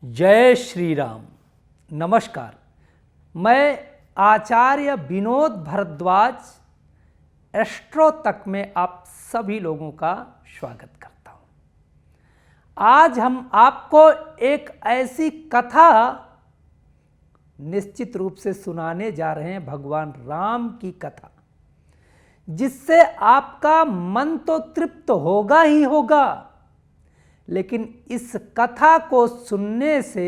जय श्री राम। नमस्कार। मैं आचार्य विनोद भारद्वाज एस्ट्रो तक में आप सभी लोगों का स्वागत करता हूं। आज हम आपको एक ऐसी कथा निश्चित रूप से सुनाने जा रहे हैं, भगवान राम की कथा, जिससे आपका मन तो तृप्त होगा ही होगा, लेकिन इस कथा को सुनने से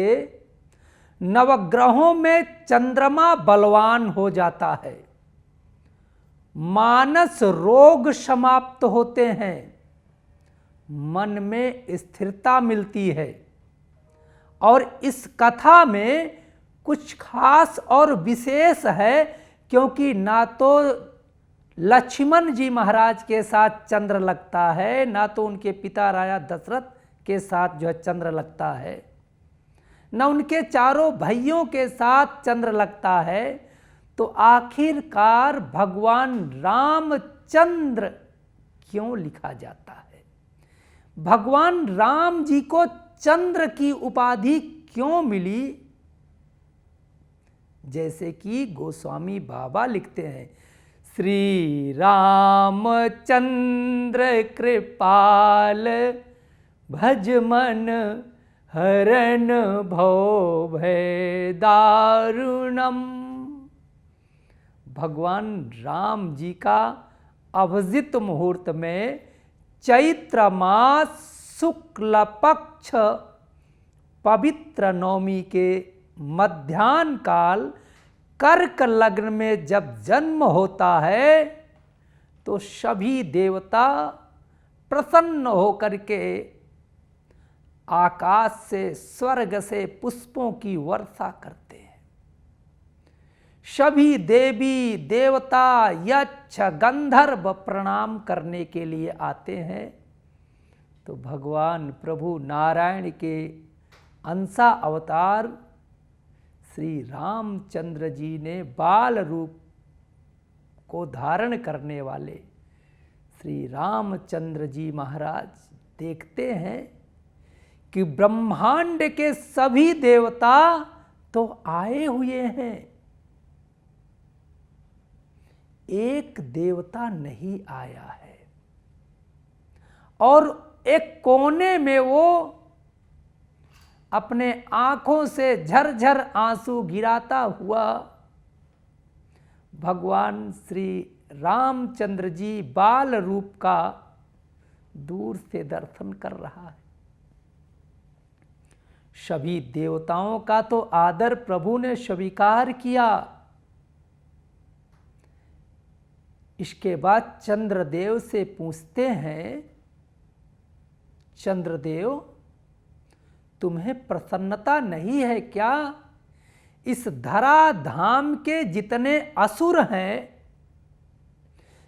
नवग्रहों में चंद्रमा बलवान हो जाता है, मानस रोग समाप्त होते हैं, मन में स्थिरता मिलती है। और इस कथा में कुछ खास और विशेष है, क्योंकि ना तो लक्ष्मण जी महाराज के साथ चंद्र लगता है, ना तो उनके पिता राजा दशरथ के साथ जो है चंद्र लगता है, न उनके चारों भाइयों के साथ चंद्र लगता है। तो आखिरकार भगवान रामचंद्र क्यों लिखा जाता है, भगवान राम जी को चंद्र की उपाधि क्यों मिली? जैसे कि गोस्वामी बाबा लिखते हैं, श्री रामचंद्र कृपाल भज मन हरण भव भय दारुणम। भगवान राम जी का अभिजित मुहूर्त में चैत्र मास शुक्ल पक्ष पवित्र नवमी के मध्याह्न काल कर्क लग्न में जब जन्म होता है, तो सभी देवता प्रसन्न होकर के आकाश से, स्वर्ग से पुष्पों की वर्षा करते हैं। सभी देवी देवता यक्ष गंधर्व प्रणाम करने के लिए आते हैं। तो भगवान प्रभु नारायण के अंशा अवतार श्री रामचंद्र जी ने बाल रूप को धारण करने वाले श्री रामचंद्र जी महाराज देखते हैं कि ब्रह्मांड के सभी देवता तो आए हुए हैं, एक देवता नहीं आया है। और एक कोने में वो अपने आंखों से झरझर आंसू गिराता हुआ भगवान श्री रामचंद्र जी बाल रूप का दूर से दर्शन कर रहा है। सभी देवताओं का तो आदर प्रभु ने स्वीकार किया। इसके बाद चंद्रदेव से पूछते हैं, चंद्रदेव तुम्हें प्रसन्नता नहीं है क्या? इस धरा धाम के जितने असुर हैं,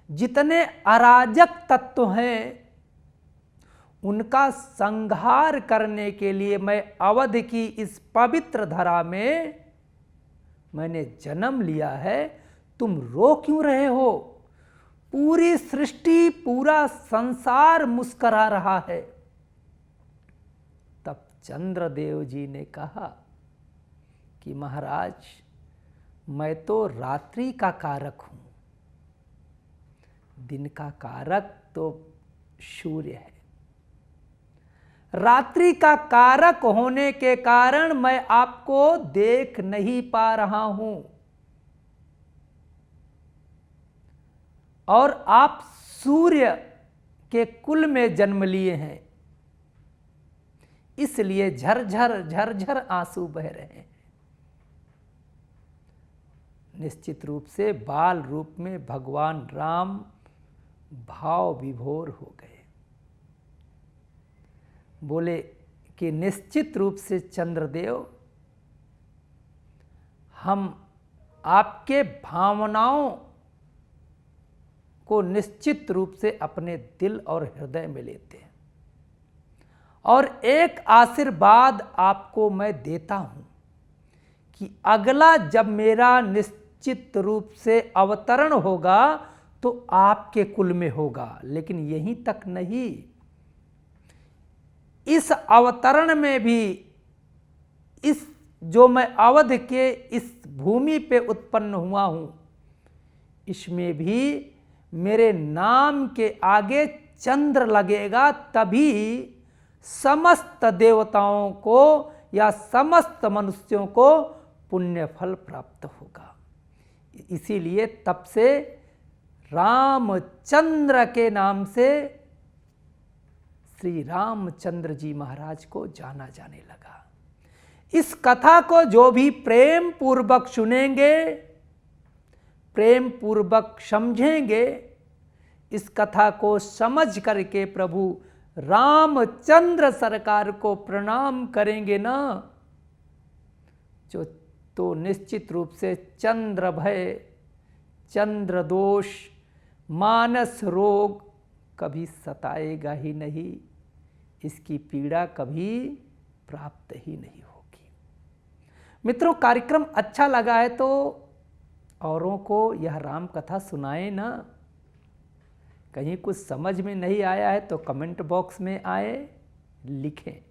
जितने अराजक तत्व हैं, उनका संहार करने के लिए मैं अवध की इस पवित्र धरा में मैंने जन्म लिया है। तुम रो क्यों रहे हो? पूरी सृष्टि, पूरा संसार मुस्कुरा रहा है। तब चंद्रदेव जी ने कहा कि महाराज, मैं तो रात्रि का कारक हूं, दिन का कारक तो सूर्य है। रात्रि का कारक होने के कारण मैं आपको देख नहीं पा रहा हूं, और आप सूर्य के कुल में जन्म लिए हैं, इसलिए झरझर झरझर आंसू बह रहे हैं। निश्चित रूप से बाल रूप में भगवान राम भाव विभोर हो गए। बोले कि निश्चित रूप से चंद्रदेव, हम आपके भावनाओं को निश्चित रूप से अपने दिल और हृदय में लेते हैं, और एक आशीर्वाद आपको मैं देता हूं कि अगला जब मेरा निश्चित रूप से अवतरण होगा तो आपके कुल में होगा। लेकिन यहीं तक नहीं, इस अवतरण में भी इस जो मैं अवध के इस भूमि पे उत्पन्न हुआ हूँ, इसमें भी मेरे नाम के आगे चंद्र लगेगा, तभी समस्त देवताओं को या समस्त मनुष्यों को पुण्य फल प्राप्त होगा। इसीलिए तब से रामचंद्र के नाम से श्री रामचंद्र जी महाराज को जाना जाने लगा। इस कथा को जो भी प्रेम पूर्वक सुनेंगे, प्रेम पूर्वक समझेंगे, इस कथा को समझ करके प्रभु रामचंद्र सरकार को प्रणाम करेंगे ना, जो तो निश्चित रूप से चंद्र भय, चंद्र दोष, मानस रोग कभी सताएगा ही नहीं, इसकी पीड़ा कभी प्राप्त ही नहीं होगी। मित्रों, कार्यक्रम अच्छा लगा है तो औरों को यह राम कथा सुनाएं ना। कहीं कुछ समझ में नहीं आया है तो कमेंट बॉक्स में आए लिखें,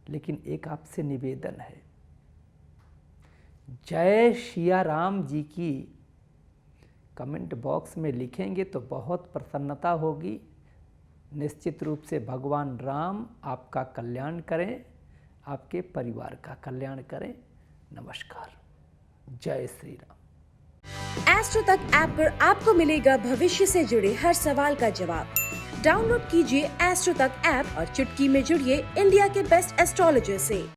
लेकिन एक आपसे निवेदन है, जय सिया राम जी की कमेंट बॉक्स में लिखेंगे तो बहुत प्रसन्नता होगी। निश्चित रूप से भगवान राम आपका कल्याण करें, आपके परिवार का कल्याण करें। नमस्कार, जय श्री राम। एस्ट्रो तक ऐप पर आपको मिलेगा भविष्य से जुड़े हर सवाल का जवाब। डाउनलोड कीजिए एस्ट्रो तक ऐप और चुटकी में जुड़िए इंडिया के बेस्ट एस्ट्रोलॉजर से।